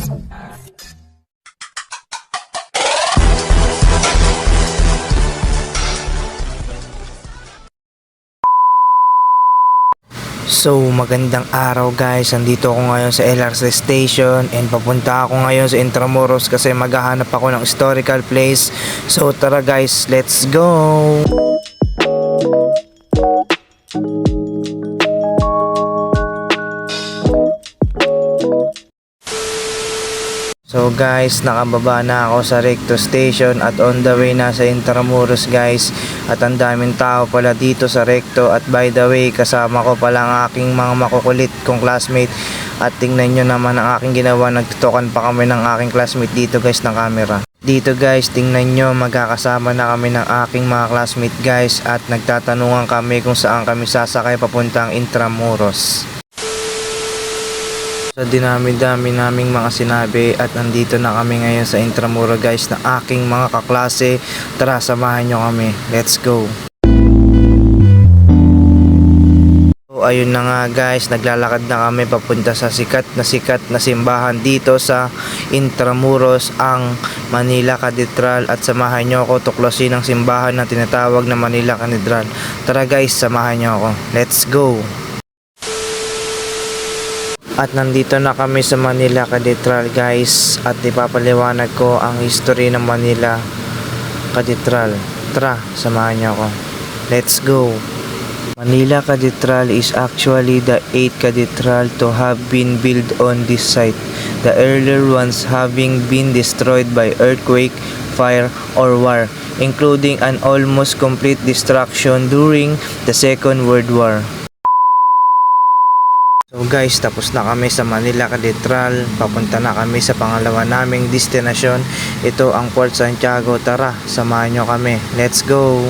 So magandang araw guys, andito ako ngayon sa LRC Station and papunta ako ngayon sa Intramuros kasi maghahanap ako ng historical place. So tara guys, let's go! So guys, nakababa na ako sa Recto Station at on the way na sa Intramuros guys. At ang daming tao pala dito sa Recto. At by the way, kasama ko pala ang aking mga makukulit kong classmate. At tingnan nyo naman ang aking ginawa. Nagtutukan pa kami ng aking classmate dito guys ng camera. Dito guys, tingnan nyo, magkakasama na kami ng aking mga classmate guys. At nagtatanungan kami kung saan kami sasakay papuntang Intramuros. So dinami-dami naming mga sinabi at nandito na kami ngayon sa Intramuros guys na aking mga kaklase. Tara, samahan nyo kami. Let's go! So ayun na nga guys, naglalakad na kami papunta sa sikat na simbahan dito sa Intramuros, ang Manila Cathedral. At samahan nyo ako tuklasin ang simbahan na tinatawag na Manila Cathedral. Tara guys, samahan nyo ako. Let's go! At nandito na kami sa Manila Cathedral guys at ipapaliwanag ko ang history ng Manila Cathedral. Tara, samahan niyo ako. Let's go! Manila Cathedral is actually the 8th cathedral to have been built on this site. The earlier ones having been destroyed by earthquake, fire, or war, including an almost complete destruction during the Second World War. So guys, tapos na kami sa Manila Cathedral. Papunta na kami sa pangalawa naming destinasyon. Ito ang Port Santiago. Tara, samahan nyo kami. Let's go!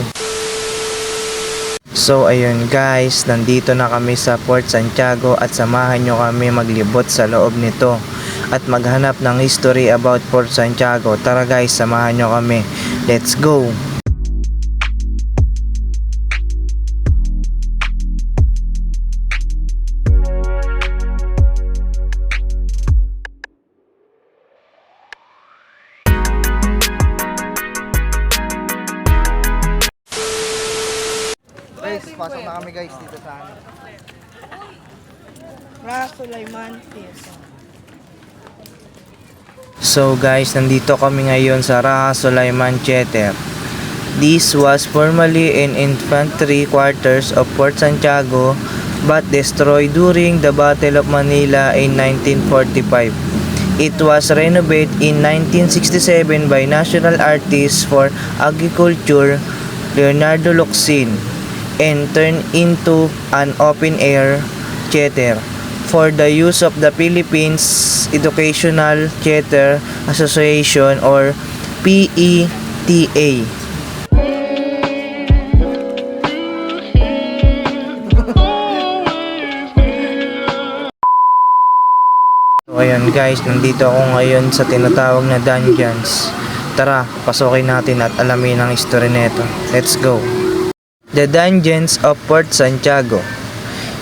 So ayun guys, nandito na kami sa Port Santiago at samahan nyo kami maglibot sa loob nito at maghanap ng history about Port Santiago. Tara guys, samahan nyo kami. Let's go! Guys, pasok na kami guys dito sa Sulaiman Theater. So guys, nandito kami ngayon sa Sulaiman Theater. This was formerly an infantry quarters of Fort Santiago but destroyed during the Battle of Manila in 1945. It was renovated in 1967 by national artist for agriculture Leonardo Locsin and turned into an open-air theater for the use of the Philippines Educational Theater Association or PETA. So ayan guys, nandito ako ngayon sa tinatawag na dungeons. Tara, pasukin natin at alamin ang history nito. Let's go! The Dungeons of Port Santiago.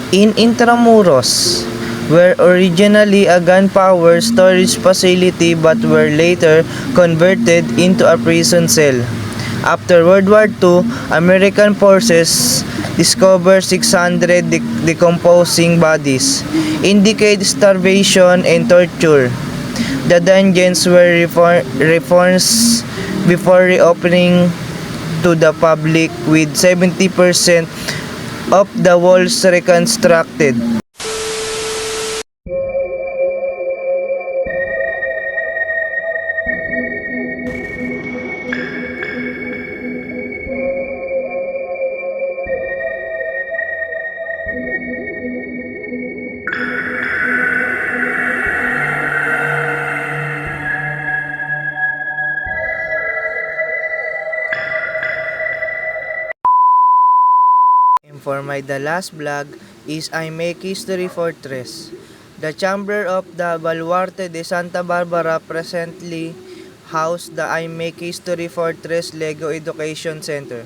In Intramuros, were originally a gunpowder storage facility but were later converted into a prison cell. After World War II, American forces discovered 600 decomposing bodies, indicate starvation and torture. The dungeons were reformed before reopening to the public with 70% of the walls reconstructed. For my the last vlog is I Make History Fortress. The chamber of the Baluarte de Santa Barbara presently house the I Make History Fortress Lego Education Center.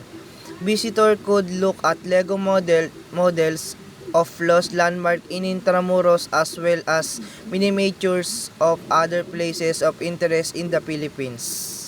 Visitor could look at Lego models of lost landmark in Intramuros as well as miniatures of other places of interest in the Philippines.